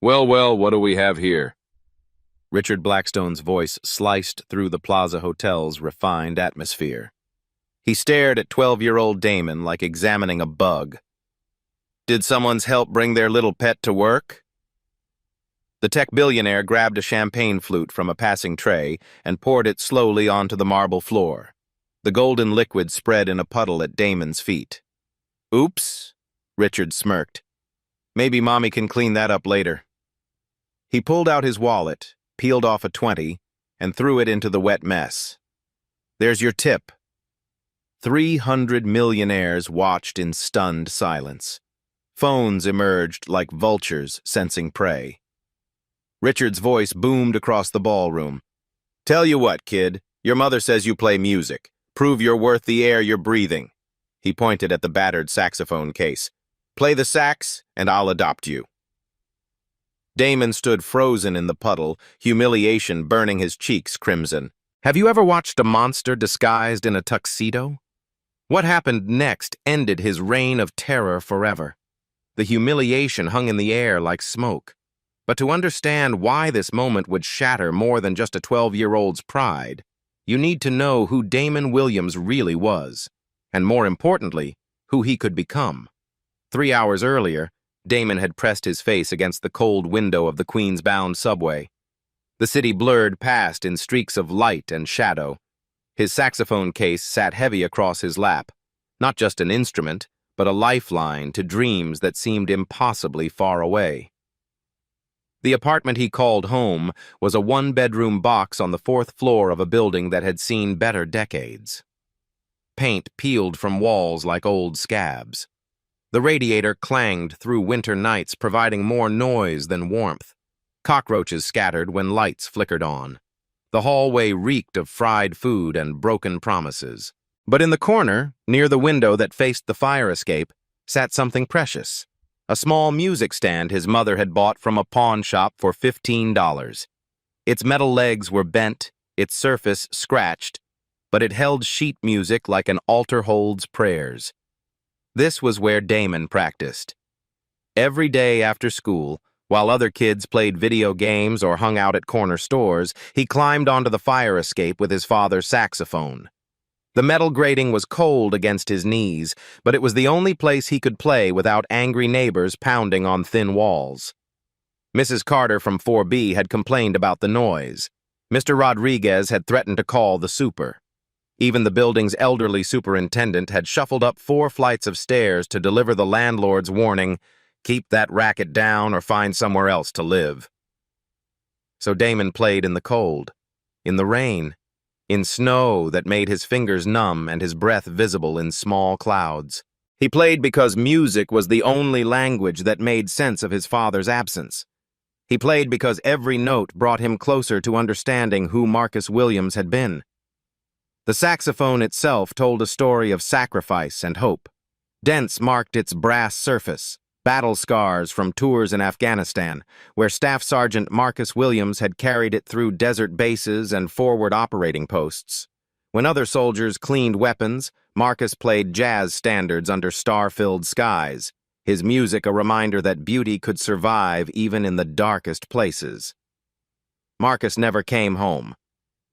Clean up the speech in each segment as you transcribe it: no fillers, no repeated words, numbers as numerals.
Well, what do we have here? Richard Blackstone's voice sliced through the Plaza Hotel's refined atmosphere. He stared at 12-year-old Damon like examining a bug. Did someone's help bring their little pet to work? The tech billionaire grabbed a champagne flute from a passing tray and poured it slowly onto the marble floor. The golden liquid spread in a puddle at Damon's feet. Oops, Richard smirked. Maybe Mommy can clean that up later. He pulled out his wallet, peeled off a 20, and threw it into the wet mess. There's your tip. 300 millionaires watched in stunned silence. Phones emerged like vultures sensing prey. Richard's voice boomed across the ballroom. Tell you what, kid, your mother says you play music. Prove you're worth the air you're breathing. He pointed at the battered saxophone case. Play the sax, and I'll adopt you. Damon stood frozen in the puddle, humiliation burning his cheeks crimson. Have you ever watched a monster disguised in a tuxedo? What happened next ended his reign of terror forever. The humiliation hung in the air like smoke. But to understand why this moment would shatter more than just a 12-year-old's pride, you need to know who Damon Williams really was, and more importantly, who he could become. 3 hours earlier, Damon had pressed his face against the cold window of the Queens-bound subway. The city blurred past in streaks of light and shadow. His saxophone case sat heavy across his lap, not just an instrument, but a lifeline to dreams that seemed impossibly far away. The apartment he called home was a one-bedroom box on the 4th floor of a building that had seen better decades. Paint peeled from walls like old scabs. The radiator clanged through winter nights, providing more noise than warmth. Cockroaches scattered when lights flickered on. The hallway reeked of fried food and broken promises. But in the corner, near the window that faced the fire escape, sat something precious. A small music stand his mother had bought from a pawn shop for $15. Its metal legs were bent, its surface scratched, but it held sheet music like an altar holds prayers. This was where Damon practiced. Every day after school, while other kids played video games or hung out at corner stores, he climbed onto the fire escape with his father's saxophone. The metal grating was cold against his knees, but it was the only place he could play without angry neighbors pounding on thin walls. Mrs. Carter from 4B had complained about the noise. Mr. Rodriguez had threatened to call the super. Even the building's elderly superintendent had shuffled up 4 flights of stairs to deliver the landlord's warning, keep that racket down or find somewhere else to live. So Damon played in the cold, in the rain, in snow that made his fingers numb and his breath visible in small clouds. He played because music was the only language that made sense of his father's absence. He played because every note brought him closer to understanding who Marcus Williams had been. The saxophone itself told a story of sacrifice and hope. Dents marked its brass surface, battle scars from tours in Afghanistan, where Staff Sergeant Marcus Williams had carried it through desert bases and forward operating posts. When other soldiers cleaned weapons, Marcus played jazz standards under star-filled skies, his music a reminder that beauty could survive even in the darkest places. Marcus never came home.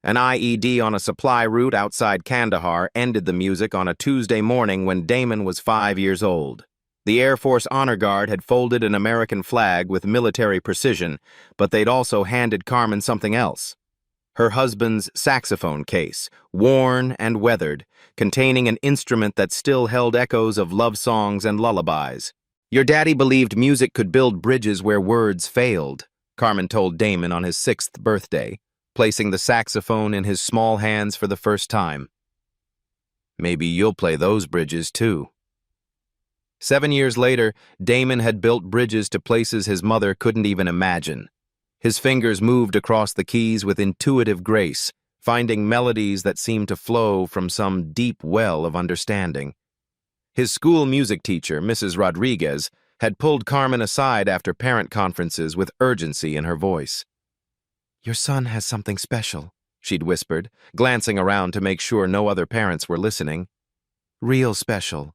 An IED on a supply route outside Kandahar ended the music on a Tuesday morning when Damon was 5 years old. The Air Force Honor Guard had folded an American flag with military precision, but they'd also handed Carmen something else. Her husband's saxophone case, worn and weathered, containing an instrument that still held echoes of love songs and lullabies. Your daddy believed music could build bridges where words failed, Carmen told Damon on his 6th birthday, placing the saxophone in his small hands for the first time. Maybe you'll play those bridges too. 7 years later, Damon had built bridges to places his mother couldn't even imagine. His fingers moved across the keys with intuitive grace, finding melodies that seemed to flow from some deep well of understanding. His school music teacher, Mrs. Rodriguez, had pulled Carmen aside after parent conferences with urgency in her voice. "Your son has something special," she'd whispered, glancing around to make sure no other parents were listening. "Real special.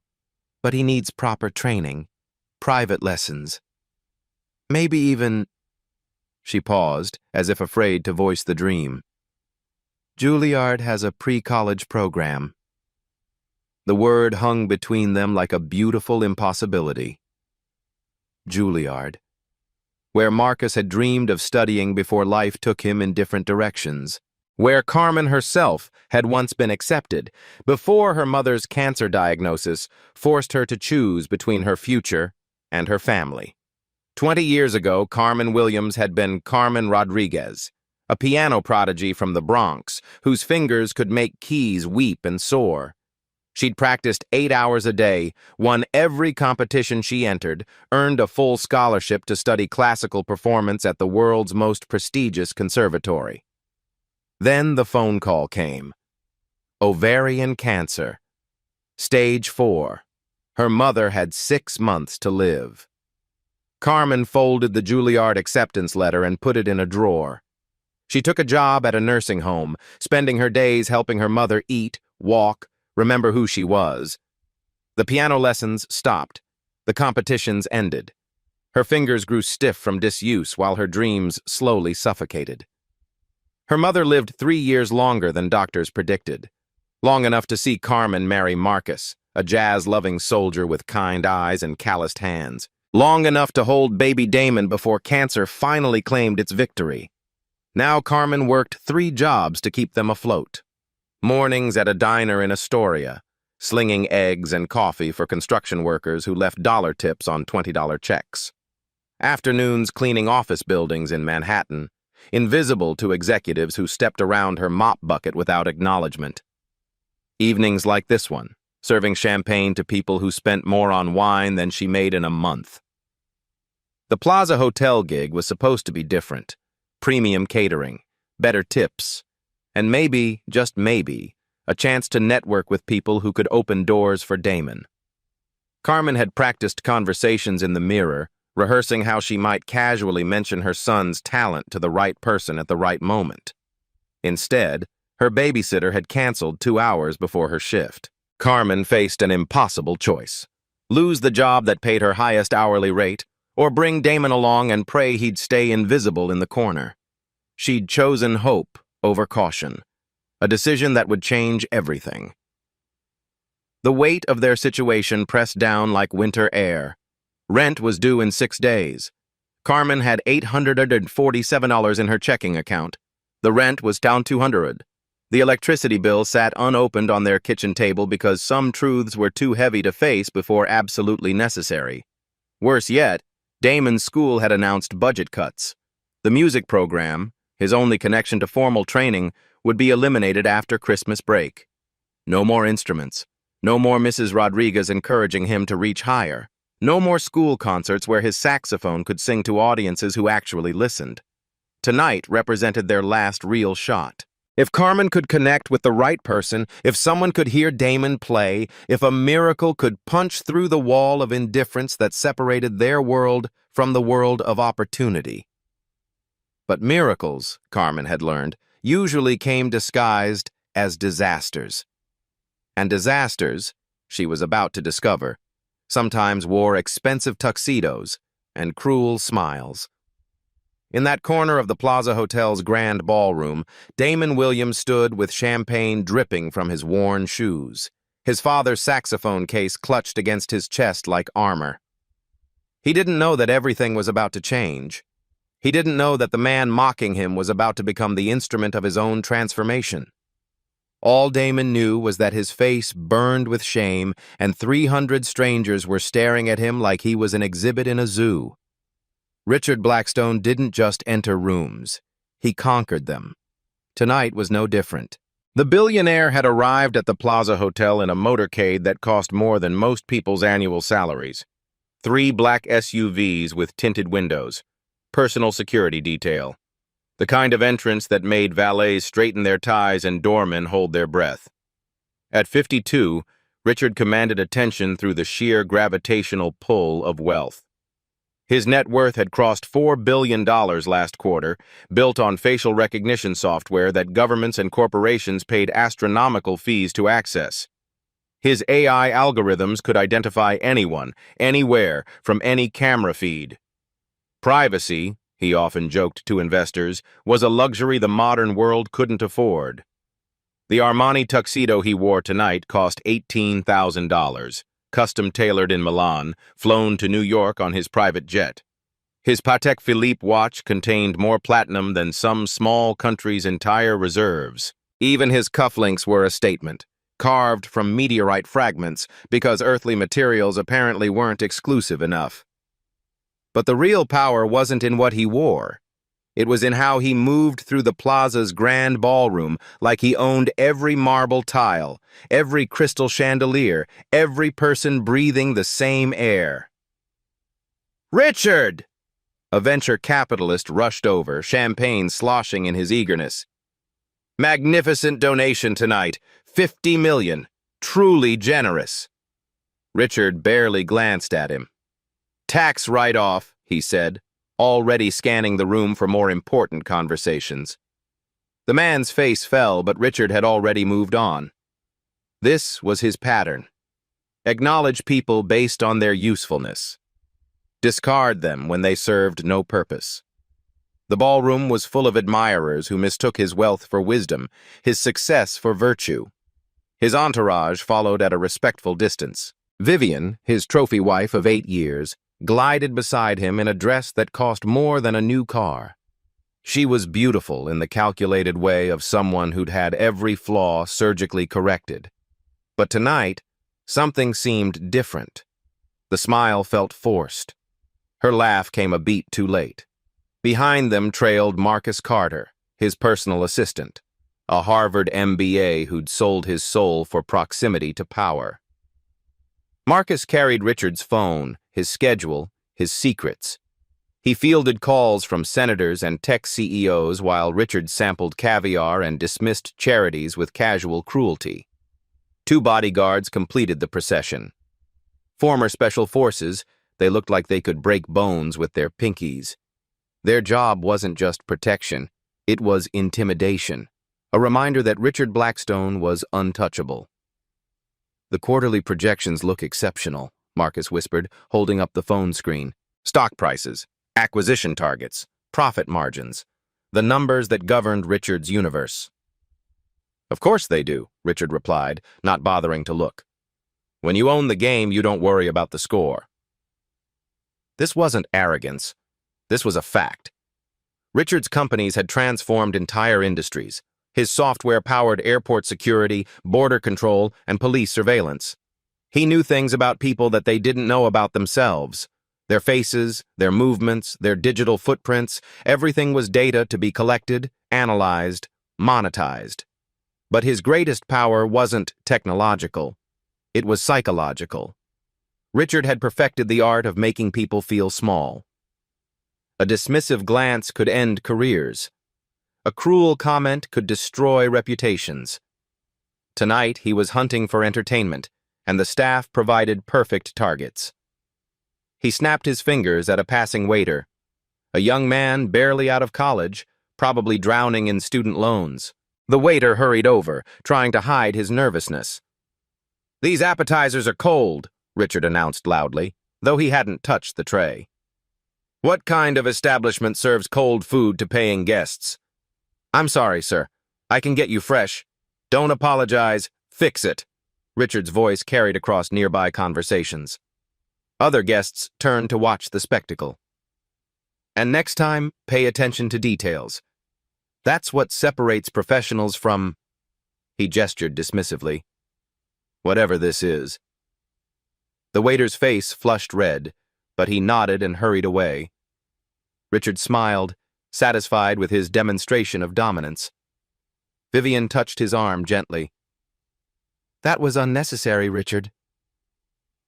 But he needs proper training, private lessons. Maybe even," She paused, as if afraid to voice the dream. Juilliard has a pre-college program. The word hung between them like a beautiful impossibility. Juilliard, where Marcus had dreamed of studying before life took him in different directions, where Carmen herself had once been accepted, before her mother's cancer diagnosis forced her to choose between her future and her family. 20 years ago, Carmen Williams had been Carmen Rodriguez, a piano prodigy from the Bronx whose fingers could make keys weep and soar. She'd practiced 8 hours a day, won every competition she entered, earned a full scholarship to study classical performance at the world's most prestigious conservatory. Then the phone call came. Ovarian cancer. Stage 4. Her mother had 6 months to live. Carmen folded the Juilliard acceptance letter and put it in a drawer. She took a job at a nursing home, spending her days helping her mother eat, walk, remember who she was. The piano lessons stopped. The competitions ended. Her fingers grew stiff from disuse while her dreams slowly suffocated. Her mother lived 3 years longer than doctors predicted. Long enough to see Carmen marry Marcus, a jazz-loving soldier with kind eyes and calloused hands. Long enough to hold baby Damon before cancer finally claimed its victory. Now Carmen worked 3 jobs to keep them afloat. Mornings at a diner in Astoria, slinging eggs and coffee for construction workers who left dollar tips on $20 checks. Afternoons cleaning office buildings in Manhattan, invisible to executives who stepped around her mop bucket without acknowledgement. Evenings like this one, serving champagne to people who spent more on wine than she made in a month. The Plaza Hotel gig was supposed to be different. Premium catering, better tips, and maybe, just maybe, a chance to network with people who could open doors for Damon. Carmen had practiced conversations in the mirror, rehearsing how she might casually mention her son's talent to the right person at the right moment. Instead, her babysitter had canceled 2 hours before her shift. Carmen faced an impossible choice. Lose the job that paid her highest hourly rate, or bring Damon along and pray he'd stay invisible in the corner. She'd chosen hope over caution, a decision that would change everything. The weight of their situation pressed down like winter air. Rent was due in 6 days. Carmen had $847 in her checking account. The rent was down $200. The electricity bill sat unopened on their kitchen table because some truths were too heavy to face before absolutely necessary. Worse yet, Damon's school had announced budget cuts. The music program, his only connection to formal training, would be eliminated after Christmas break. No more instruments. No more Mrs. Rodriguez encouraging him to reach higher. No more school concerts where his saxophone could sing to audiences who actually listened. Tonight represented their last real shot. If Carmen could connect with the right person, if someone could hear Damon play, if a miracle could punch through the wall of indifference that separated their world from the world of opportunity. But miracles, Carmen had learned, usually came disguised as disasters. And disasters, she was about to discover, sometimes wore expensive tuxedos and cruel smiles. In that corner of the Plaza Hotel's grand ballroom, Damon Williams stood with champagne dripping from his worn shoes, his father's saxophone case clutched against his chest like armor. He didn't know that everything was about to change. He didn't know that the man mocking him was about to become the instrument of his own transformation. All Damon knew was that his face burned with shame, and 300 strangers were staring at him like he was an exhibit in a zoo. Richard Blackstone didn't just enter rooms. He conquered them. Tonight was no different. The billionaire had arrived at the Plaza Hotel in a motorcade that cost more than most people's annual salaries. 3 black SUVs with tinted windows. Personal security detail. The kind of entrance that made valets straighten their ties and doormen hold their breath. At 52, Richard commanded attention through the sheer gravitational pull of wealth. His net worth had crossed $4 billion last quarter, built on facial recognition software that governments and corporations paid astronomical fees to access. His AI algorithms could identify anyone, anywhere, from any camera feed. Privacy, he often joked to investors, was a luxury the modern world couldn't afford. The Armani tuxedo he wore tonight cost $18,000, custom-tailored in Milan, flown to New York on his private jet. His Patek Philippe watch contained more platinum than some small country's entire reserves. Even his cufflinks were a statement, carved from meteorite fragments because earthly materials apparently weren't exclusive enough. But the real power wasn't in what he wore. It was in how he moved through the plaza's grand ballroom like he owned every marble tile, every crystal chandelier, every person breathing the same air. "Richard!" A venture capitalist rushed over, champagne sloshing in his eagerness. "Magnificent donation tonight. 50 million. Truly generous." Richard barely glanced at him. "Tax write-off," he said, already scanning the room for more important conversations. The man's face fell, but Richard had already moved on. This was his pattern. Acknowledge people based on their usefulness. Discard them when they served no purpose. The ballroom was full of admirers who mistook his wealth for wisdom, his success for virtue. His entourage followed at a respectful distance. Vivian, his trophy wife of 8 years, glided beside him in a dress that cost more than a new car. She was beautiful in the calculated way of someone who'd had every flaw surgically corrected. But tonight, something seemed different. The smile felt forced. Her laugh came a beat too late. Behind them trailed Marcus Carter, his personal assistant, a Harvard MBA who'd sold his soul for proximity to power. Marcus carried Richard's phone, his schedule, his secrets. He fielded calls from senators and tech CEOs while Richard sampled caviar and dismissed charities with casual cruelty. 2 bodyguards completed the procession. Former special forces, they looked like they could break bones with their pinkies. Their job wasn't just protection, it was intimidation, a reminder that Richard Blackstone was untouchable. "The quarterly projections look exceptional," Marcus whispered, holding up the phone screen. "Stock prices, acquisition targets, profit margins, the numbers that governed Richard's universe." "Of course they do," Richard replied, not bothering to look. "When you own the game, you don't worry about the score." This wasn't arrogance. This was a fact. Richard's companies had transformed entire industries. His software powered airport security, border control, and police surveillance. He knew things about people that they didn't know about themselves. Their faces, their movements, their digital footprints, everything was data to be collected, analyzed, monetized. But his greatest power wasn't technological. It was psychological. Richard had perfected the art of making people feel small. A dismissive glance could end careers. A cruel comment could destroy reputations. Tonight, he was hunting for entertainment, and the staff provided perfect targets. He snapped his fingers at a passing waiter, a young man barely out of college, probably drowning in student loans. The waiter hurried over, trying to hide his nervousness. "These appetizers are cold," Richard announced loudly, though he hadn't touched the tray. "What kind of establishment serves cold food to paying guests?" "I'm sorry, sir. I can get you fresh." "Don't apologize. Fix it." Richard's voice carried across nearby conversations. Other guests turned to watch the spectacle. "And next time, pay attention to details. That's what separates professionals from—" He gestured dismissively. "Whatever this is." The waiter's face flushed red, but he nodded and hurried away. Richard smiled, satisfied with his demonstration of dominance. Vivian touched his arm gently. "That was unnecessary, Richard."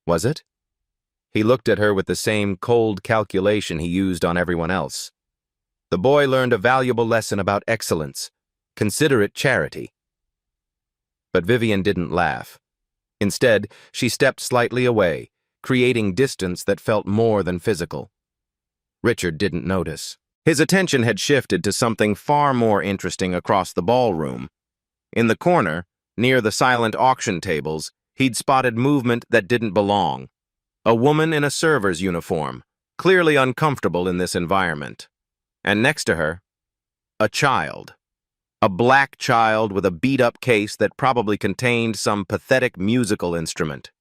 "Was it?" He looked at her with the same cold calculation he used on everyone else. The boy learned a valuable lesson about excellence. Consider it charity. But Vivian didn't laugh. Instead, she stepped slightly away, creating distance that felt more than physical. Richard didn't notice. His attention had shifted to something far more interesting across the ballroom. In the corner, near the silent auction tables, he'd spotted movement that didn't belong. A woman in a server's uniform, clearly uncomfortable in this environment. And next to her, a child. A black child with a beat-up case that probably contained some pathetic musical instrument.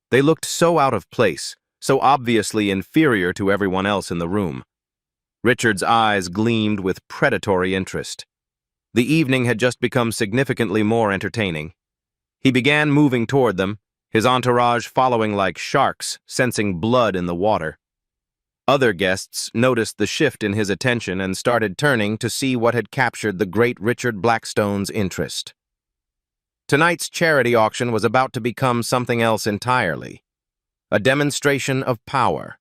They looked so out of place, so obviously inferior to everyone else in the room. Richard's eyes gleamed with predatory interest. The evening had just become significantly more entertaining. He began moving toward them, his entourage following like sharks, sensing blood in the water. Other guests noticed the shift in his attention and started turning to see what had captured the great Richard Blackstone's interest. Tonight's charity auction was about to become something else entirely. A demonstration of power.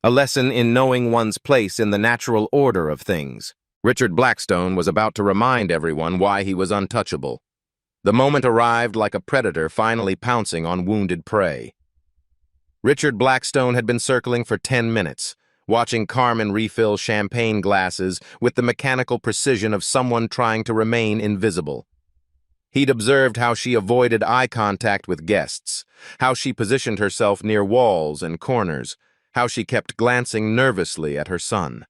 A lesson in knowing one's place in the natural order of things. Richard Blackstone was about to remind everyone why he was untouchable. The moment arrived like a predator finally pouncing on wounded prey. Richard Blackstone had been circling for 10 minutes, watching Carmen refill champagne glasses with the mechanical precision of someone trying to remain invisible. He'd observed how she avoided eye contact with guests, how she positioned herself near walls and corners, how she kept glancing nervously at her son.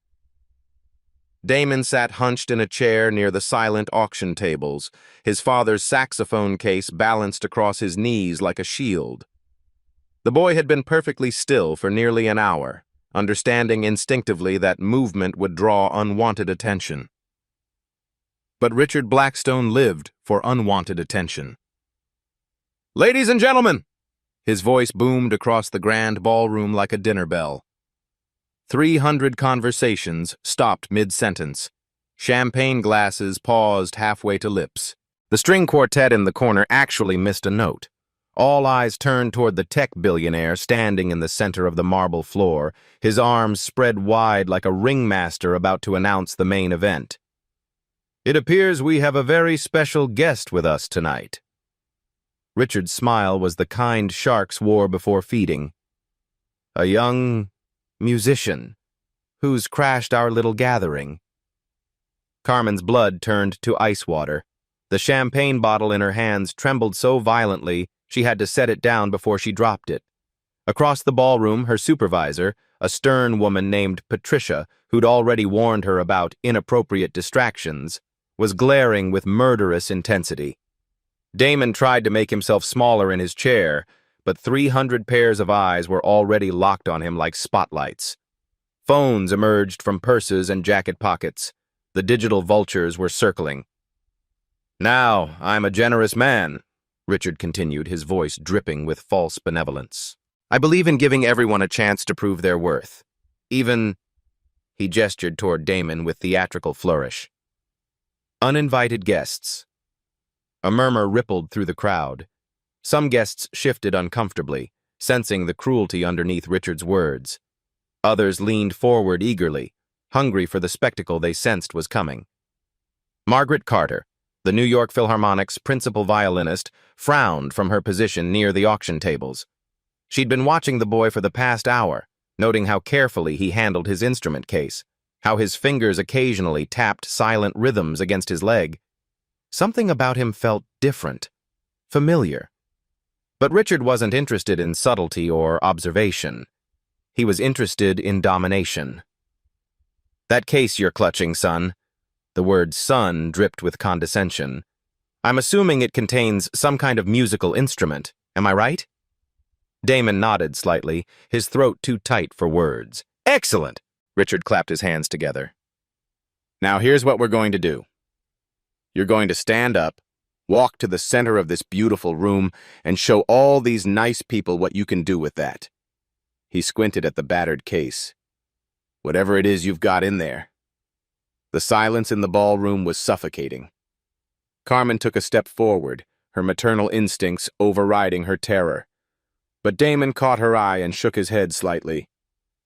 Damon sat hunched in a chair near the silent auction tables, his father's saxophone case balanced across his knees like a shield. The boy had been perfectly still for nearly an hour, understanding instinctively that movement would draw unwanted attention. But Richard Blackstone lived for unwanted attention. "Ladies and gentlemen!" His voice boomed across the grand ballroom like a dinner bell. 300 conversations stopped mid-sentence. Champagne glasses paused halfway to lips. The string quartet in the corner actually missed a note. All eyes turned toward the tech billionaire standing in the center of the marble floor, his arms spread wide like a ringmaster about to announce the main event. "It appears we have a very special guest with us tonight." Richard's smile was the kind sharks wore before feeding. "A young musician who's crashed our little gathering." Carmen's blood turned to ice water. The champagne bottle in her hands trembled so violently she had to set it down before she dropped it. Across the ballroom, her supervisor, a stern woman named Patricia, who'd already warned her about inappropriate distractions, was glaring with murderous intensity. Damon tried to make himself smaller in his chair, but 300 pairs of eyes were already locked on him like spotlights. Phones emerged from purses and jacket pockets. The digital vultures were circling. "Now, I'm a generous man," Richard continued, his voice dripping with false benevolence. "I believe in giving everyone a chance to prove their worth. Even—" He gestured toward Damon with theatrical flourish. "Uninvited guests." A murmur rippled through the crowd. Some guests shifted uncomfortably, sensing the cruelty underneath Richard's words. Others leaned forward eagerly, hungry for the spectacle they sensed was coming. Margaret Carter, the New York Philharmonic's principal violinist, frowned from her position near the auction tables. She'd been watching the boy for the past hour, noting how carefully he handled his instrument case, how his fingers occasionally tapped silent rhythms against his leg. Something about him felt different, familiar. But Richard wasn't interested in subtlety or observation. He was interested in domination. "That case you're clutching, son." The word son dripped with condescension. "I'm assuming it contains some kind of musical instrument, am I right?" Damon nodded slightly, his throat too tight for words. "Excellent!" Richard clapped his hands together. "Now here's what we're going to do. You're going to stand up, walk to the center of this beautiful room, and show all these nice people what you can do with that." He squinted at the battered case. "Whatever it is you've got in there." The silence in the ballroom was suffocating. Carmen took a step forward, her maternal instincts overriding her terror. But Damon caught her eye and shook his head slightly.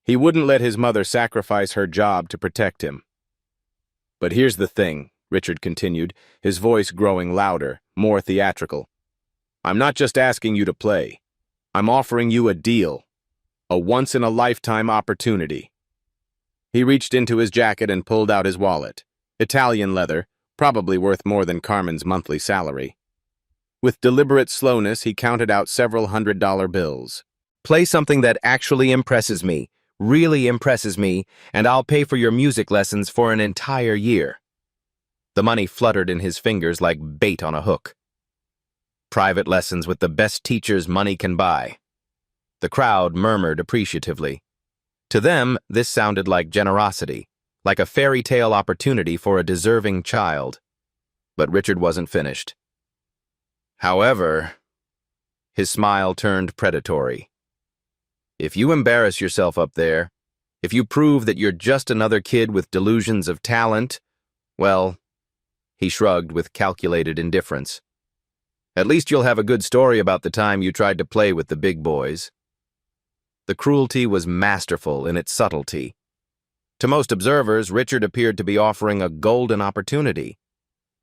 He wouldn't let his mother sacrifice her job to protect him. "But here's the thing," Richard continued, his voice growing louder, more theatrical. "I'm not just asking you to play. I'm offering you a deal. A once-in-a-lifetime opportunity." He reached into his jacket and pulled out his wallet. Italian leather, probably worth more than Carmen's monthly salary. With deliberate slowness, he counted out several $100 bills. "Play something that actually impresses me," Really impresses me, and I'll pay for your music lessons for an entire year." The money fluttered in his fingers like bait on a hook. Private lessons with the best teachers money can buy. The crowd murmured appreciatively. To them, this sounded like generosity, like a fairy tale opportunity for a deserving child. But Richard wasn't finished. "However," his smile turned predatory, "if you embarrass yourself up there, if you prove that you're just another kid with delusions of talent, well," he shrugged with calculated indifference, "at least you'll have a good story about the time you tried to play with the big boys." The cruelty was masterful in its subtlety. To most observers, Richard appeared to be offering a golden opportunity.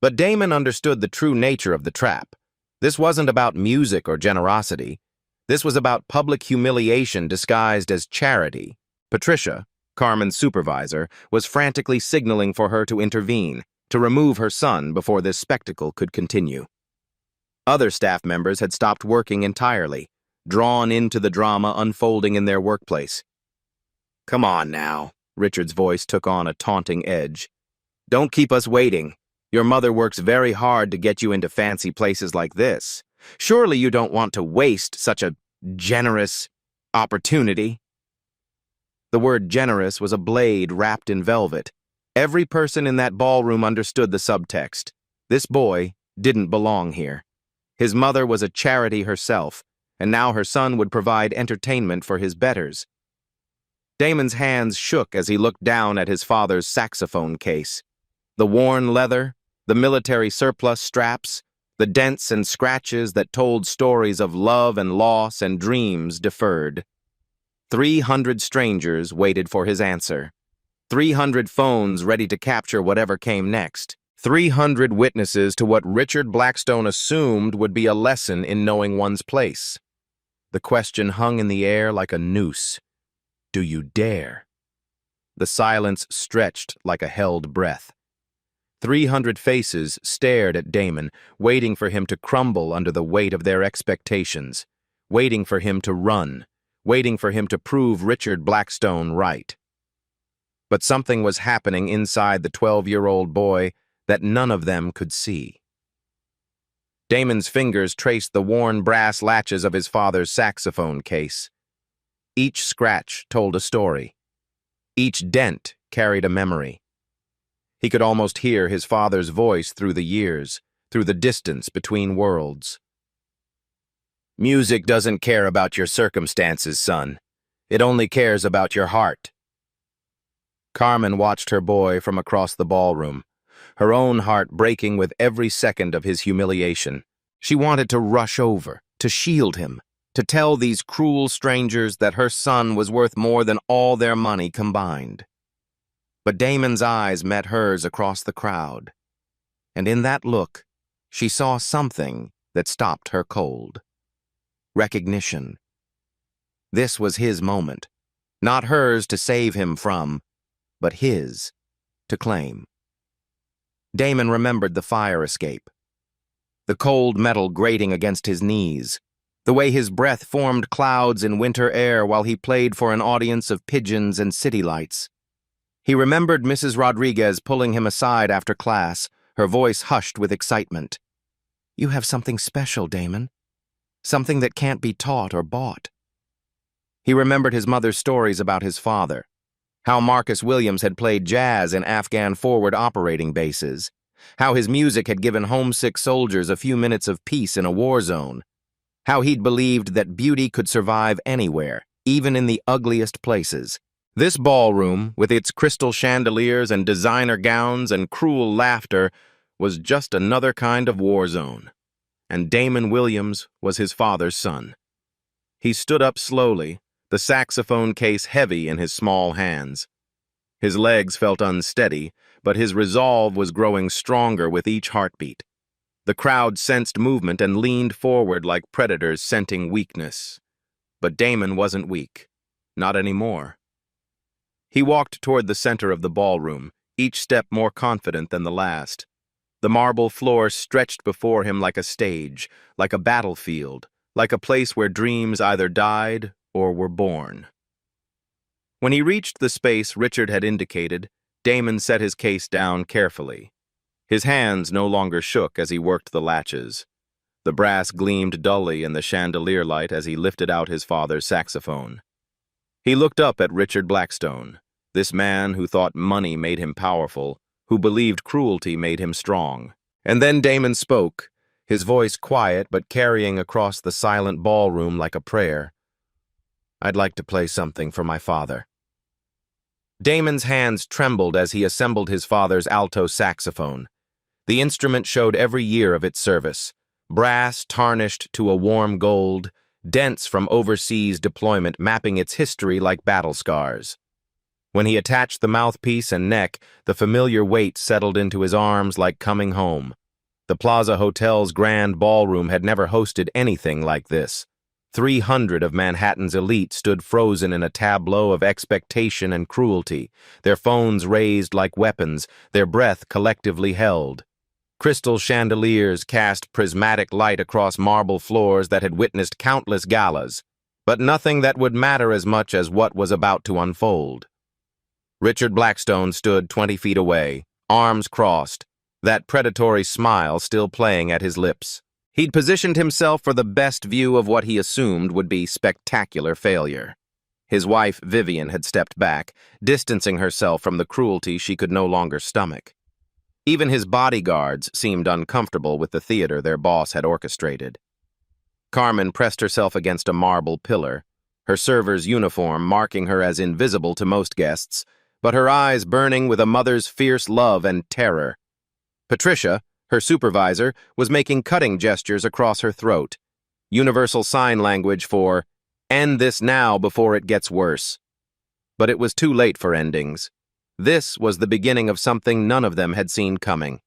But Damon understood the true nature of the trap. This wasn't about music or generosity. This was about public humiliation disguised as charity. Patricia, Carmen's supervisor, was frantically signaling for her to intervene, to remove her son before this spectacle could continue. Other staff members had stopped working entirely, drawn into the drama unfolding in their workplace. "Come on now," Richard's voice took on a taunting edge. "Don't keep us waiting. Your mother works very hard to get you into fancy places like this. Surely you don't want to waste such a generous opportunity." The word generous was a blade wrapped in velvet. Every person in that ballroom understood the subtext. This boy didn't belong here. His mother was a charity herself, and now her son would provide entertainment for his betters. Damon's hands shook as he looked down at his father's saxophone case. The worn leather, the military surplus straps, the dents and scratches that told stories of love and loss and dreams deferred. 300 strangers waited for his answer. 300 phones ready to capture whatever came next. 300 witnesses to what Richard Blackstone assumed would be a lesson in knowing one's place. The question hung in the air like a noose. Do you dare? The silence stretched like a held breath. 300 faces stared at Damon, waiting for him to crumble under the weight of their expectations, waiting for him to run, waiting for him to prove Richard Blackstone right. But something was happening inside the 12-year-old boy that none of them could see. Damon's fingers traced the worn brass latches of his father's saxophone case. Each scratch told a story. Each dent carried a memory. He could almost hear his father's voice through the years, through the distance between worlds. "Music doesn't care about your circumstances, son. It only cares about your heart." Carmen watched her boy from across the ballroom, her own heart breaking with every second of his humiliation. She wanted to rush over, to shield him, to tell these cruel strangers that her son was worth more than all their money combined. But Damon's eyes met hers across the crowd, and in that look, she saw something that stopped her cold. Recognition. This was his moment, not hers to save him from, but his to claim. Damon remembered the fire escape, the cold metal grating against his knees, the way his breath formed clouds in winter air while he played for an audience of pigeons and city lights. He remembered Mrs. Rodriguez pulling him aside after class, her voice hushed with excitement. "You have something special, Damon. Something that can't be taught or bought." He remembered his mother's stories about his father, how Marcus Williams had played jazz in Afghan forward operating bases, how his music had given homesick soldiers a few minutes of peace in a war zone, how he'd believed that beauty could survive anywhere, even in the ugliest places. This ballroom, with its crystal chandeliers and designer gowns and cruel laughter, was just another kind of war zone. And Damon Williams was his father's son. He stood up slowly, the saxophone case heavy in his small hands. His legs felt unsteady, but his resolve was growing stronger with each heartbeat. The crowd sensed movement and leaned forward like predators scenting weakness. But Damon wasn't weak. Not anymore. He walked toward the center of the ballroom, each step more confident than the last. The marble floor stretched before him like a stage, like a battlefield, like a place where dreams either died or were born. When he reached the space Richard had indicated, Damon set his case down carefully. His hands no longer shook as he worked the latches. The brass gleamed dully in the chandelier light as he lifted out his father's saxophone. He looked up at Richard Blackstone, this man who thought money made him powerful, who believed cruelty made him strong. And then Damon spoke, his voice quiet but carrying across the silent ballroom like a prayer. "I'd like to play something for my father." Damon's hands trembled as he assembled his father's alto saxophone. The instrument showed every year of its service, brass tarnished to a warm gold, dents from overseas deployment mapping its history like battle scars. When he attached the mouthpiece and neck, the familiar weight settled into his arms like coming home. The Plaza Hotel's grand ballroom had never hosted anything like this. 300 of Manhattan's elite stood frozen in a tableau of expectation and cruelty, their phones raised like weapons, their breath collectively held. Crystal chandeliers cast prismatic light across marble floors that had witnessed countless galas, but nothing that would matter as much as what was about to unfold. Richard Blackstone stood 20 feet away, arms crossed, that predatory smile still playing at his lips. He'd positioned himself for the best view of what he assumed would be spectacular failure. His wife, Vivian, had stepped back, distancing herself from the cruelty she could no longer stomach. Even his bodyguards seemed uncomfortable with the theater their boss had orchestrated. Carmen pressed herself against a marble pillar, her server's uniform marking her as invisible to most guests, but her eyes burning with a mother's fierce love and terror. Patricia, her supervisor, was making cutting gestures across her throat, universal sign language for, "End this now before it gets worse." But it was too late for endings. This was the beginning of something none of them had seen coming.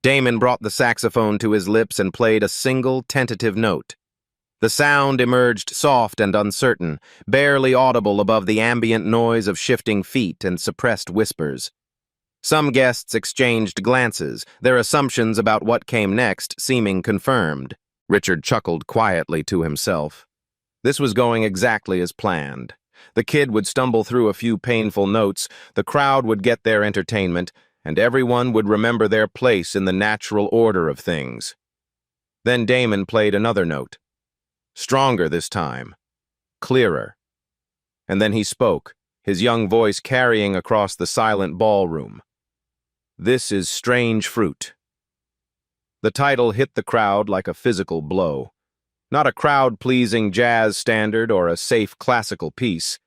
Damon brought the saxophone to his lips and played a single tentative note. The sound emerged soft and uncertain, barely audible above the ambient noise of shifting feet and suppressed whispers. Some guests exchanged glances, their assumptions about what came next seeming confirmed. Richard chuckled quietly to himself. This was going exactly as planned. The kid would stumble through a few painful notes, the crowd would get their entertainment, and everyone would remember their place in the natural order of things. Then Damon played another note. Stronger this time. Clearer. And then he spoke, his young voice carrying across the silent ballroom. "This is Strange Fruit." The title hit the crowd like a physical blow. Not a crowd-pleasing jazz standard or a safe classical piece,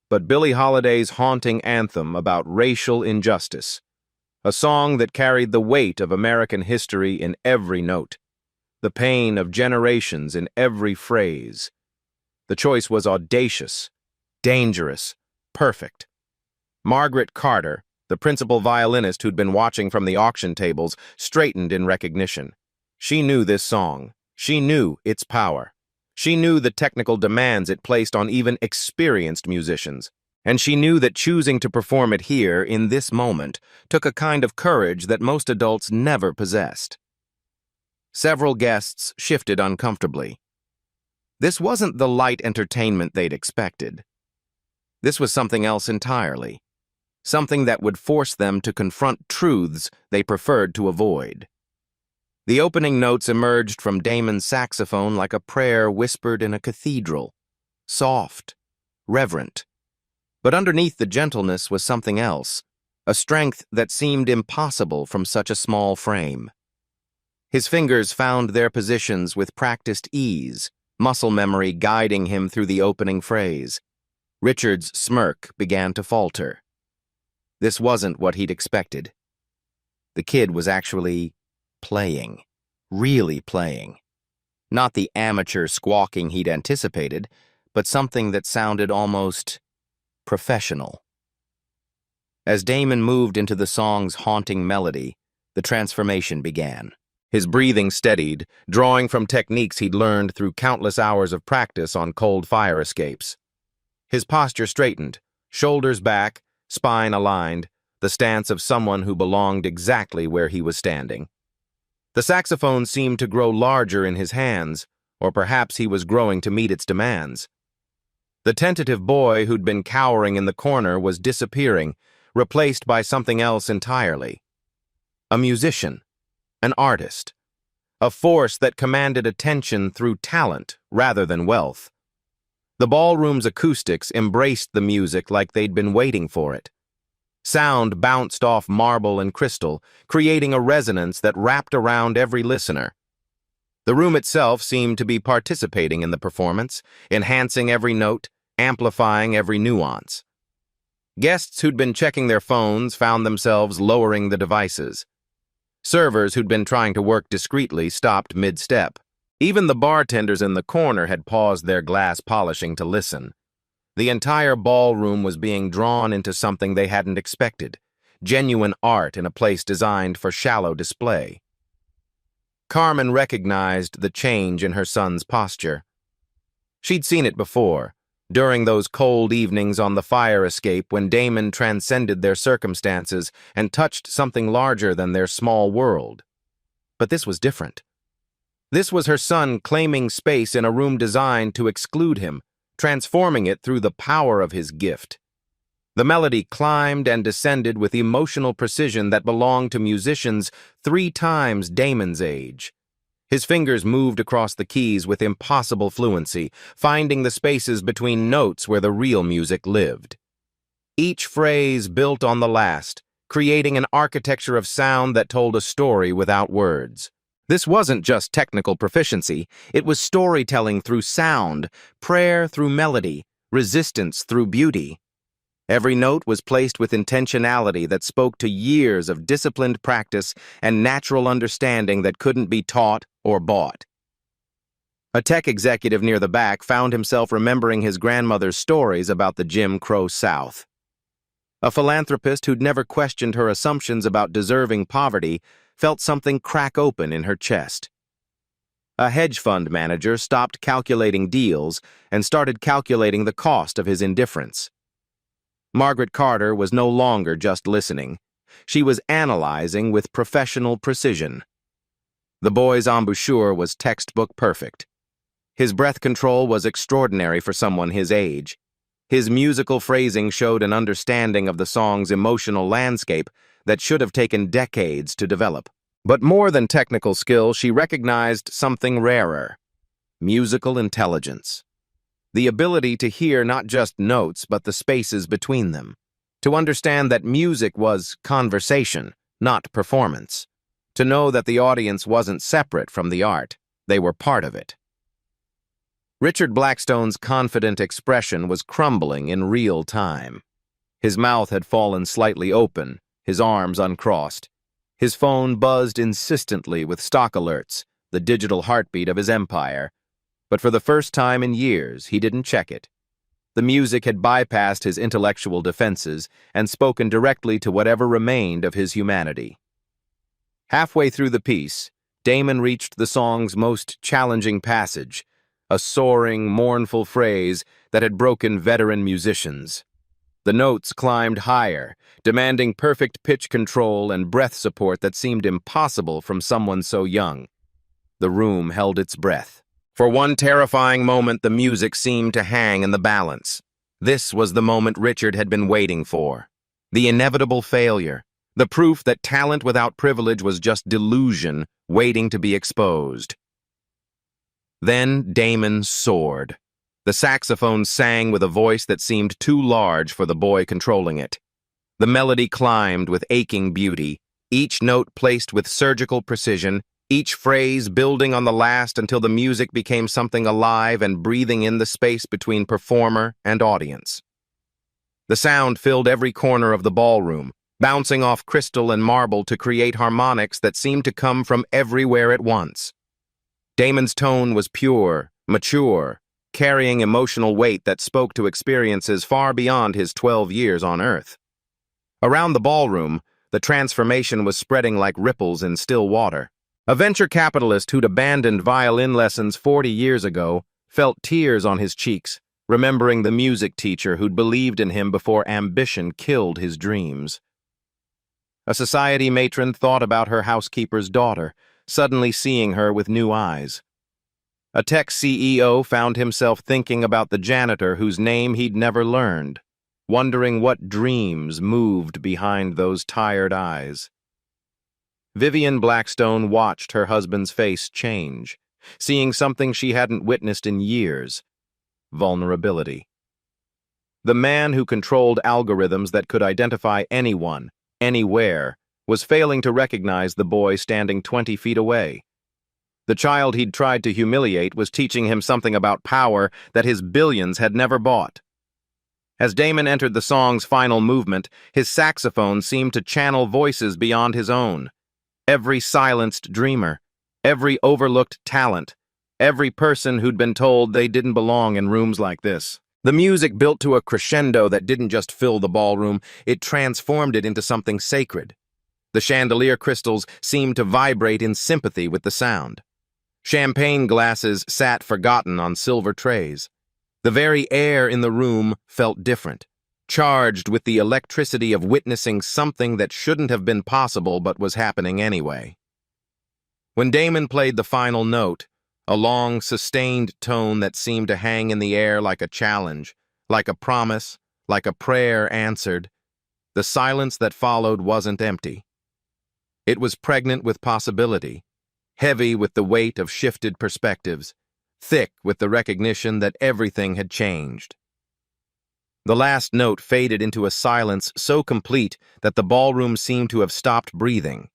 but Billie Holiday's haunting anthem about racial injustice. A song that carried the weight of American history in every note, the pain of generations in every phrase. The choice was audacious, dangerous, perfect. Margaret Carter, the principal violinist who'd been watching from the auction tables, straightened in recognition. She knew this song. She knew its power. She knew the technical demands it placed on even experienced musicians. And she knew that choosing to perform it here, in this moment, took a kind of courage that most adults never possessed. Several guests shifted uncomfortably. This wasn't the light entertainment they'd expected. This was something else entirely. Something that would force them to confront truths they preferred to avoid. The opening notes emerged from Damon's saxophone like a prayer whispered in a cathedral. Soft, reverent. But underneath the gentleness was something else, a strength that seemed impossible from such a small frame. His fingers found their positions with practiced ease, muscle memory guiding him through the opening phrase. Richard's smirk began to falter. This wasn't what he'd expected. The kid was actually playing, really playing. Not the amateur squawking he'd anticipated, but something that sounded almost professional. As Damon moved into the song's haunting melody, the transformation began. His breathing steadied, drawing from techniques he'd learned through countless hours of practice on cold fire escapes. His posture straightened, shoulders back, spine aligned, the stance of someone who belonged exactly where he was standing. The saxophone seemed to grow larger in his hands, or perhaps he was growing to meet its demands. The tentative boy who'd been cowering in the corner was disappearing, replaced by something else entirely. A musician, an artist, a force that commanded attention through talent rather than wealth. The ballroom's acoustics embraced the music like they'd been waiting for it. Sound bounced off marble and crystal, creating a resonance that wrapped around every listener. The room itself seemed to be participating in the performance, enhancing every note, amplifying every nuance. Guests who'd been checking their phones found themselves lowering the devices. Servers who'd been trying to work discreetly stopped mid-step. Even the bartenders in the corner had paused their glass polishing to listen. The entire ballroom was being drawn into something they hadn't expected, genuine art in a place designed for shallow display. Carmen recognized the change in her son's posture. She'd seen it before, during those cold evenings on the fire escape when Damon transcended their circumstances and touched something larger than their small world. But this was different. This was her son claiming space in a room designed to exclude him, transforming it through the power of his gift. The melody climbed and descended with emotional precision that belonged to musicians 3 times Damon's age. His fingers moved across the keys with impossible fluency, finding the spaces between notes where the real music lived. Each phrase built on the last, creating an architecture of sound that told a story without words. This wasn't just technical proficiency, it was storytelling through sound, prayer through melody, resistance through beauty. Every note was placed with intentionality that spoke to years of disciplined practice and natural understanding that couldn't be taught or bought. A tech executive near the back found himself remembering his grandmother's stories about the Jim Crow South. A philanthropist who'd never questioned her assumptions about deserving poverty felt something crack open in her chest. A hedge fund manager stopped calculating deals and started calculating the cost of his indifference. Margaret Carter was no longer just listening. She was analyzing with professional precision. The boy's embouchure was textbook perfect. His breath control was extraordinary for someone his age. His musical phrasing showed an understanding of the song's emotional landscape that should have taken decades to develop. But more than technical skill, she recognized something rarer: musical intelligence. The ability to hear not just notes but the spaces between them. To understand that music was conversation, not performance. To know that the audience wasn't separate from the art, they were part of it. Richard Blackstone's confident expression was crumbling in real time. His mouth had fallen slightly open, his arms uncrossed. His phone buzzed insistently with stock alerts, the digital heartbeat of his empire. But for the first time in years, he didn't check it. The music had bypassed his intellectual defenses and spoken directly to whatever remained of his humanity. Halfway through the piece, Damon reached the song's most challenging passage, a soaring, mournful phrase that had broken veteran musicians. The notes climbed higher, demanding perfect pitch control and breath support that seemed impossible from someone so young. The room held its breath. For one terrifying moment, the music seemed to hang in the balance. This was the moment Richard had been waiting for. The inevitable failure. The proof that talent without privilege was just delusion waiting to be exposed. Then Damon soared. The saxophone sang with a voice that seemed too large for the boy controlling it. The melody climbed with aching beauty, each note placed with surgical precision, each phrase building on the last until the music became something alive and breathing in the space between performer and audience. The sound filled every corner of the ballroom, bouncing off crystal and marble to create harmonics that seemed to come from everywhere at once. Damon's tone was pure, mature, carrying emotional weight that spoke to experiences far beyond his 12 years on Earth. Around the ballroom, the transformation was spreading like ripples in still water. A venture capitalist who'd abandoned violin lessons 40 years ago felt tears on his cheeks, remembering the music teacher who'd believed in him before ambition killed his dreams. A society matron thought about her housekeeper's daughter, suddenly seeing her with new eyes. A tech CEO found himself thinking about the janitor whose name he'd never learned, wondering what dreams moved behind those tired eyes. Vivian Blackstone watched her husband's face change, seeing something she hadn't witnessed in years: vulnerability. The man who controlled algorithms that could identify anyone, anywhere, was failing to recognize the boy standing 20 feet away. The child he'd tried to humiliate was teaching him something about power that his billions had never bought. As Damon entered the song's final movement, his saxophone seemed to channel voices beyond his own. Every silenced dreamer, every overlooked talent, every person who'd been told they didn't belong in rooms like this. The music built to a crescendo that didn't just fill the ballroom, it transformed it into something sacred. The chandelier crystals seemed to vibrate in sympathy with the sound. Champagne glasses sat forgotten on silver trays. The very air in the room felt different, charged with the electricity of witnessing something that shouldn't have been possible but was happening anyway. When Damon played the final note, a long, sustained tone that seemed to hang in the air like a challenge, like a promise, like a prayer answered, the silence that followed wasn't empty. It was pregnant with possibility, heavy with the weight of shifted perspectives, thick with the recognition that everything had changed. The last note faded into a silence so complete that the ballroom seemed to have stopped breathing.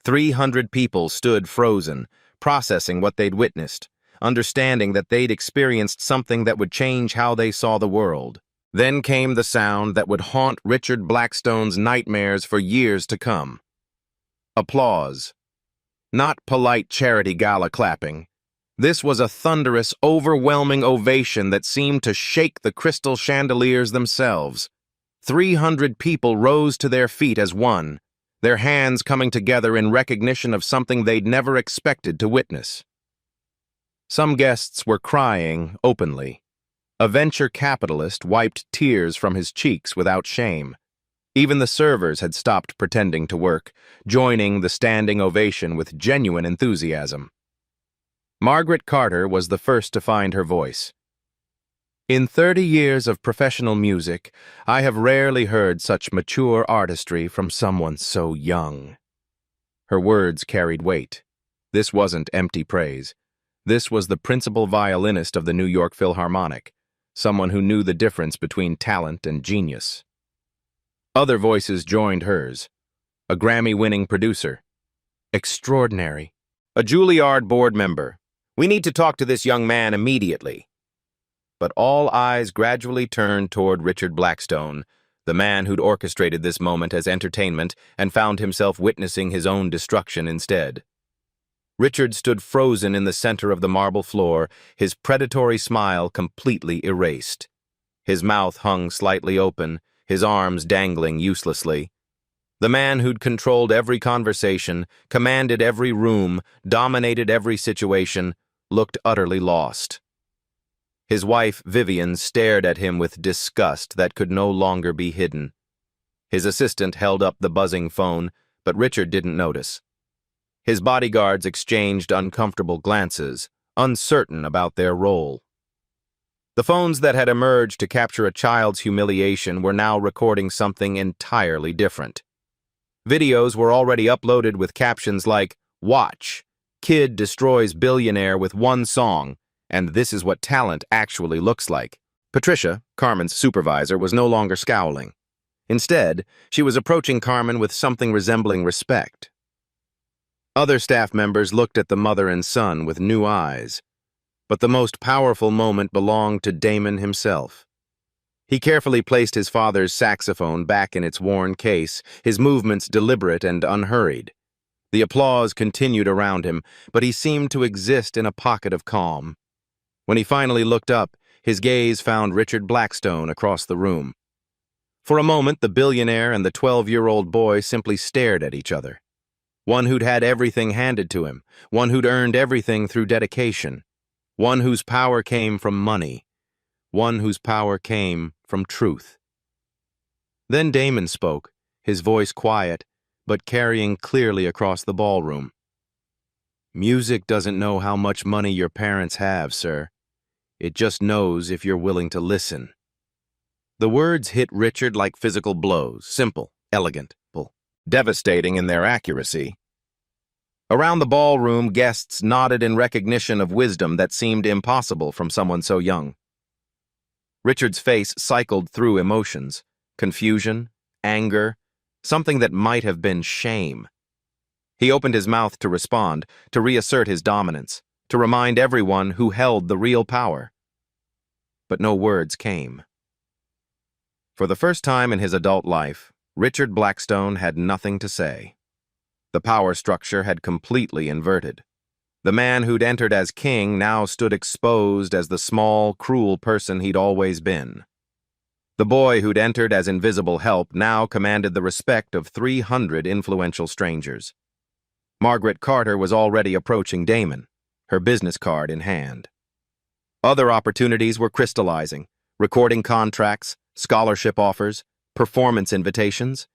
300 people stood frozen, processing what they'd witnessed, understanding that they'd experienced something that would change how they saw the world. Then came the sound that would haunt Richard Blackstone's nightmares for years to come. Applause. Not polite charity gala clapping. This was a thunderous, overwhelming ovation that seemed to shake the crystal chandeliers themselves. 300 people rose to their feet as one, their hands coming together in recognition of something they'd never expected to witness. Some guests were crying openly. A venture capitalist wiped tears from his cheeks without shame. Even the servers had stopped pretending to work, joining the standing ovation with genuine enthusiasm. Margaret Carter was the first to find her voice. In 30 years of professional music, I have rarely heard such mature artistry from someone so young. Her words carried weight. This wasn't empty praise. This was the principal violinist of the New York Philharmonic, someone who knew the difference between talent and genius. Other voices joined hers. A Grammy-winning producer. Extraordinary. A Juilliard board member. We need to talk to this young man immediately. But all eyes gradually turned toward Richard Blackstone, the man who'd orchestrated this moment as entertainment and found himself witnessing his own destruction instead. Richard stood frozen in the center of the marble floor, his predatory smile completely erased. His mouth hung slightly open, his arms dangling uselessly. The man who'd controlled every conversation, commanded every room, dominated every situation, looked utterly lost. His wife, Vivian, stared at him with disgust that could no longer be hidden. His assistant held up the buzzing phone, but Richard didn't notice. His bodyguards exchanged uncomfortable glances, uncertain about their role. The phones that had emerged to capture a child's humiliation were now recording something entirely different. Videos were already uploaded with captions like, "Watch, kid destroys billionaire with one song, and this is what talent actually looks like." Patricia, Carmen's supervisor, was no longer scowling. Instead, she was approaching Carmen with something resembling respect. Other staff members looked at the mother and son with new eyes. But the most powerful moment belonged to Damon himself. He carefully placed his father's saxophone back in its worn case, his movements deliberate and unhurried. The applause continued around him, but he seemed to exist in a pocket of calm. When he finally looked up, his gaze found Richard Blackstone across the room. For a moment, the billionaire and the 12-year-old boy simply stared at each other. One who'd had everything handed to him, one who'd earned everything through dedication, one whose power came from money, one whose power came from truth. Then Damon spoke, his voice quiet, but carrying clearly across the ballroom. Music doesn't know how much money your parents have, sir. It just knows if you're willing to listen. The words hit Richard like physical blows, simple, elegant, devastating in their accuracy. Around the ballroom, guests nodded in recognition of wisdom that seemed impossible from someone so young. Richard's face cycled through emotions, confusion, anger, something that might have been shame. He opened his mouth to respond, to reassert his dominance, to remind everyone who held the real power. But no words came. For the first time in his adult life, Richard Blackstone had nothing to say. The power structure had completely inverted. The man who'd entered as king now stood exposed as the small, cruel person he'd always been. The boy who'd entered as invisible help now commanded the respect of 300 influential strangers. Margaret Carter was already approaching Damon, her business card in hand. Other opportunities were crystallizing: recording contracts, scholarship offers, performance invitations.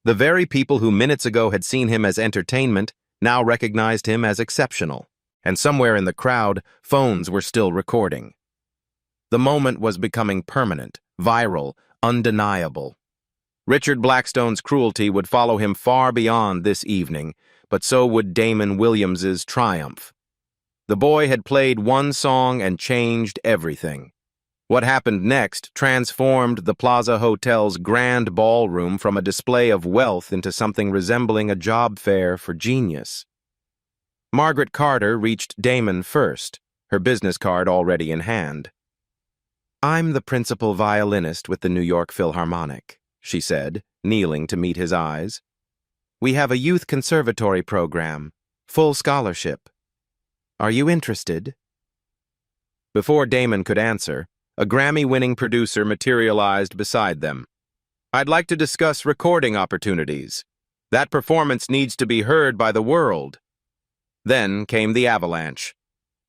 The very people who minutes ago had seen him as entertainment now recognized him as exceptional. And somewhere in the crowd, phones were still recording. The moment was becoming permanent, viral, undeniable. Richard Blackstone's cruelty would follow him far beyond this evening, but so would Damon Williams's triumph. The boy had played one song and changed everything. What happened next transformed the Plaza Hotel's grand ballroom from a display of wealth into something resembling a job fair for genius. Margaret Carter reached Damon first, her business card already in hand. "I'm the principal violinist with the New York Philharmonic," she said, kneeling to meet his eyes. "We have a youth conservatory program, full scholarship. Are you interested?" Before Damon could answer, a Grammy-winning producer materialized beside them. "I'd like to discuss recording opportunities. That performance needs to be heard by the world." Then came the avalanche.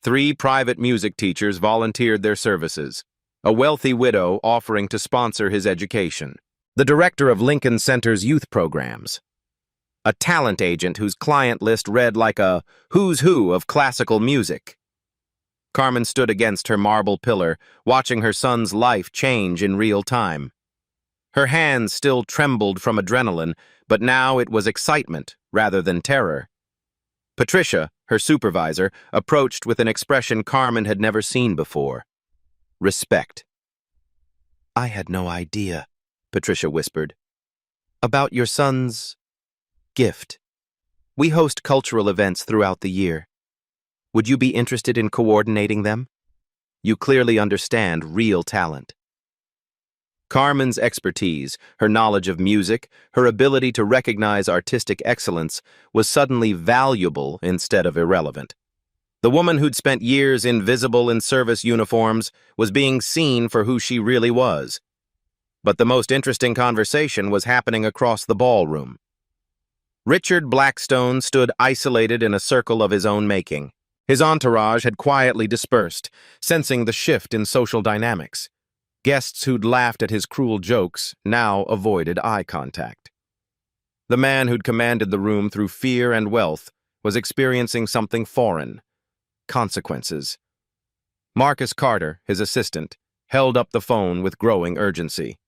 3 private music teachers volunteered their services, a wealthy widow offering to sponsor his education, the director of Lincoln Center's youth programs, a talent agent whose client list read like a who's who of classical music. Carmen stood against her marble pillar, watching her son's life change in real time. Her hands still trembled from adrenaline, but now it was excitement rather than terror. Patricia, her supervisor, approached with an expression Carmen had never seen before: respect. "I had no idea," Patricia whispered, "about your son's gift. We host cultural events throughout the year. Would you be interested in coordinating them? You clearly understand real talent." Carmen's expertise, her knowledge of music, her ability to recognize artistic excellence was suddenly valuable instead of irrelevant. The woman who'd spent years invisible in service uniforms was being seen for who she really was. But the most interesting conversation was happening across the ballroom. Richard Blackstone stood isolated in a circle of his own making. His entourage had quietly dispersed, sensing the shift in social dynamics. Guests who'd laughed at his cruel jokes now avoided eye contact. The man who'd commanded the room through fear and wealth was experiencing something foreign: consequences. Marcus Carter, his assistant, held up the phone with growing urgency.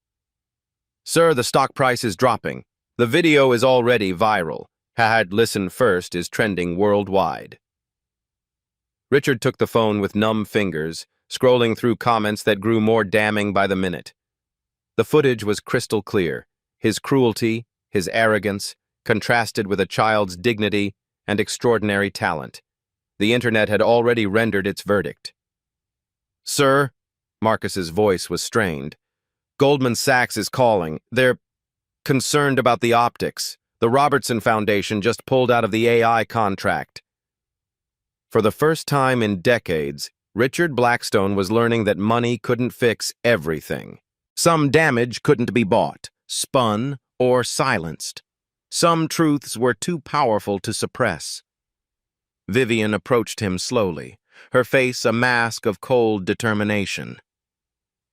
"Sir, the stock price is dropping. The video is already viral. Listen first is trending worldwide." Richard took the phone with numb fingers, scrolling through comments that grew more damning by the minute. The footage was crystal clear: his cruelty, his arrogance, contrasted with a child's dignity and extraordinary talent. The internet had already rendered its verdict. "Sir," Marcus's voice was strained, "Goldman Sachs is calling. They're concerned about the optics. The Robertson Foundation just pulled out of the AI contract." For the first time in decades, Richard Blackstone was learning that money couldn't fix everything. Some damage couldn't be bought, spun, or silenced. Some truths were too powerful to suppress. Vivian approached him slowly, her face a mask of cold determination.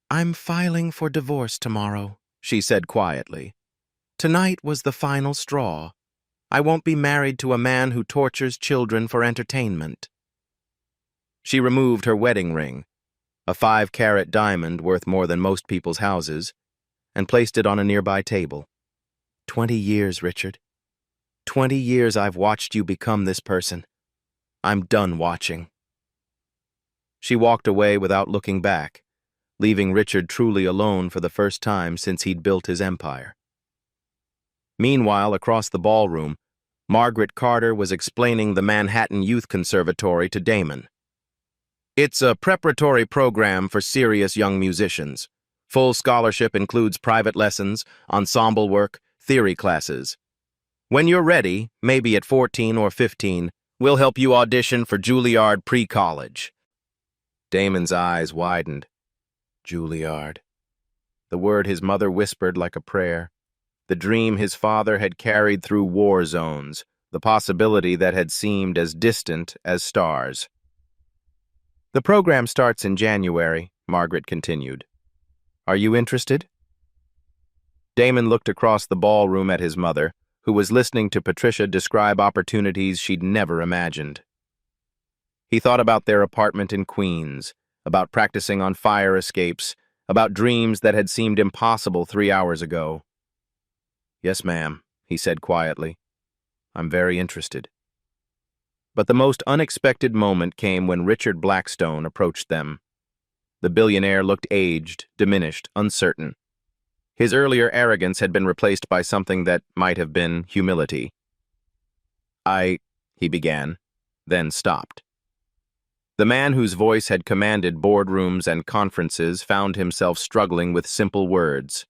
"I'm filing for divorce tomorrow," she said quietly. "Tonight was the final straw." I won't be married to a man who tortures children for entertainment. She removed her wedding ring, a 5-carat diamond worth more than most people's houses, and placed it on a nearby table. 20 years, Richard. 20 years I've watched you become this person. I'm done watching. She walked away without looking back, leaving Richard truly alone for the first time since he'd built his empire. Meanwhile, across the ballroom, Margaret Carter was explaining the Manhattan Youth Conservatory to Damon. It's a preparatory program for serious young musicians. Full scholarship includes private lessons, ensemble work, theory classes. When you're ready, maybe at 14 or 15, we'll help you audition for Juilliard pre-college. Damon's eyes widened. Juilliard. The word his mother whispered like a prayer. The dream his father had carried through war zones, the possibility that had seemed as distant as stars. The program starts in January, Margaret continued. Are you interested? Damon looked across the ballroom at his mother, who was listening to Patricia describe opportunities she'd never imagined. He thought about their apartment in Queens, about practicing on fire escapes, about dreams that had seemed impossible 3 hours ago. Yes, ma'am, he said quietly. I'm very interested. But the most unexpected moment came when Richard Blackstone approached them. The billionaire looked aged, diminished, uncertain. His earlier arrogance had been replaced by something that might have been humility. He began, then stopped. The man whose voice had commanded boardrooms and conferences found himself struggling with simple words.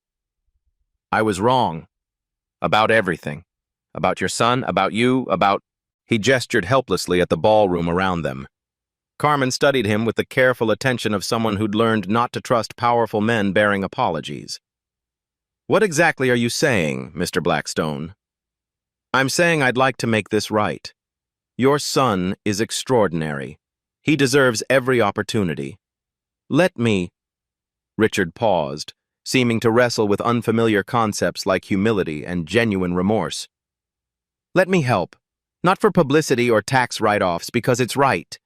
I was wrong. About everything. About your son, about you, about... He gestured helplessly at the ballroom around them. Carmen studied him with the careful attention of someone who'd learned not to trust powerful men bearing apologies. What exactly are you saying, Mr. Blackstone? I'm saying I'd like to make this right. Your son is extraordinary. He deserves every opportunity. Let me... Richard paused, seeming to wrestle with unfamiliar concepts like humility and genuine remorse. Let me help, not for publicity or tax write-offs, because it's right.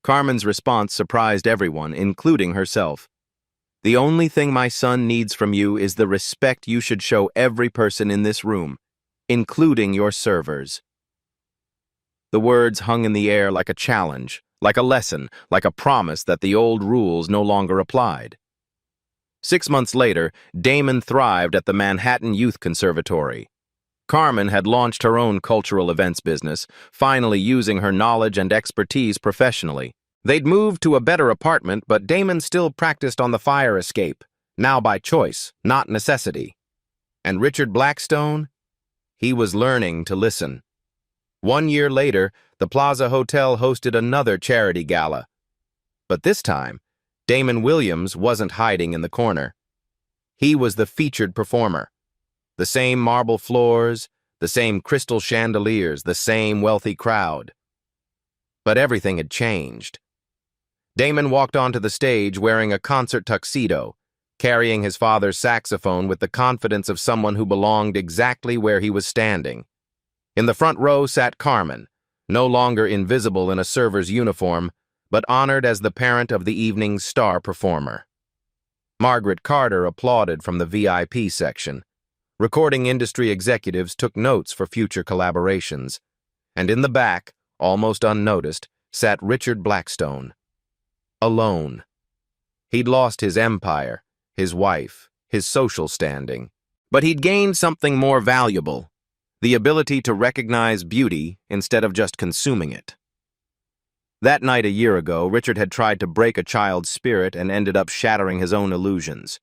Carmen's response surprised everyone, including herself. The only thing my son needs from you is the respect you should show every person in this room, including your servers. The words hung in the air like a challenge, like a lesson, like a promise that the old rules no longer applied. 6 months later, Damon thrived at the Manhattan Youth Conservatory. Carmen had launched her own cultural events business, finally using her knowledge and expertise professionally. They'd moved to a better apartment, but Damon still practiced on the fire escape, now by choice, not necessity. And Richard Blackstone? He was learning to listen. 1 year later, the Plaza Hotel hosted another charity gala. But this time, Damon Williams wasn't hiding in the corner. He was the featured performer. The same marble floors, the same crystal chandeliers, the same wealthy crowd. But everything had changed. Damon walked onto the stage wearing a concert tuxedo, carrying his father's saxophone with the confidence of someone who belonged exactly where he was standing. In the front row sat Carmen, no longer invisible in a server's uniform, but honored as the parent of the evening's star performer. Margaret Carter applauded from the VIP section. Recording industry executives took notes for future collaborations. And in the back, almost unnoticed, sat Richard Blackstone. Alone. He'd lost his empire, his wife, his social standing. But he'd gained something more valuable, the ability to recognize beauty instead of just consuming it. That night a year ago, Richard had tried to break a child's spirit and ended up shattering his own illusions.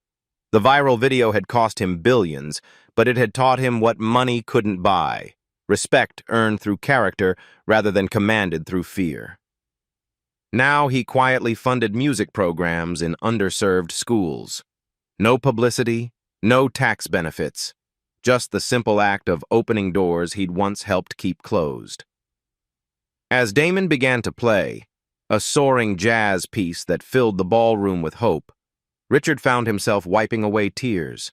The viral video had cost him billions, but it had taught him what money couldn't buy, respect earned through character rather than commanded through fear. Now he quietly funded music programs in underserved schools. No publicity, no tax benefits, just the simple act of opening doors he'd once helped keep closed. As Damon began to play, a soaring jazz piece that filled the ballroom with hope, Richard found himself wiping away tears.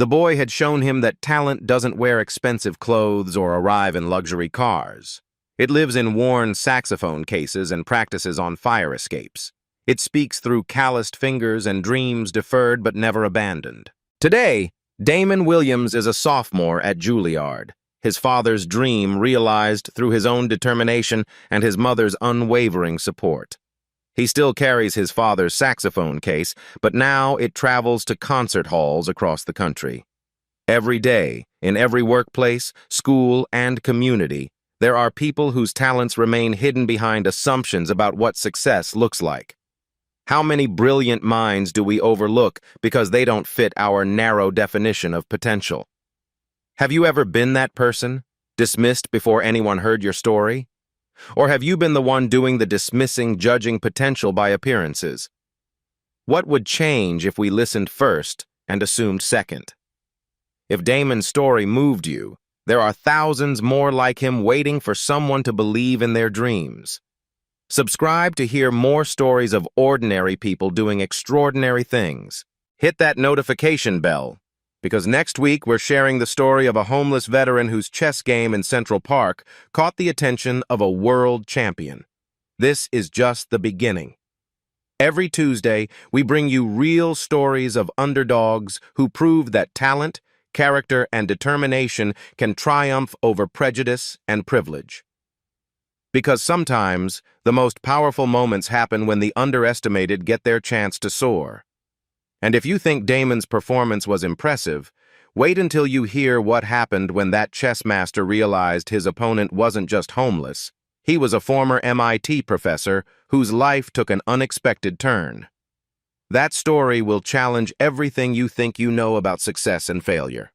The boy had shown him that talent doesn't wear expensive clothes or arrive in luxury cars. It lives in worn saxophone cases and practices on fire escapes. It speaks through calloused fingers and dreams deferred but never abandoned. Today, Damon Williams is a sophomore at Juilliard, his father's dream realized through his own determination and his mother's unwavering support. He still carries his father's saxophone case, but now it travels to concert halls across the country. Every day, in every workplace, school, and community, there are people whose talents remain hidden behind assumptions about what success looks like. How many brilliant minds do we overlook because they don't fit our narrow definition of potential? Have you ever been that person, dismissed before anyone heard your story? Or have you been the one doing the dismissing, judging potential by appearances? What would change if we listened first and assumed second? If Damon's story moved you, there are thousands more like him waiting for someone to believe in their dreams. Subscribe to hear more stories of ordinary people doing extraordinary things. Hit that notification bell, because next week we're sharing the story of a homeless veteran whose chess game in Central Park caught the attention of a world champion. This is just the beginning. Every Tuesday, we bring you real stories of underdogs who prove that talent, character, and determination can triumph over prejudice and privilege. Because sometimes, the most powerful moments happen when the underestimated get their chance to soar. And if you think Damon's performance was impressive, wait until you hear what happened when that chess master realized his opponent wasn't just homeless. He was a former MIT professor whose life took an unexpected turn. That story will challenge everything you think you know about success and failure.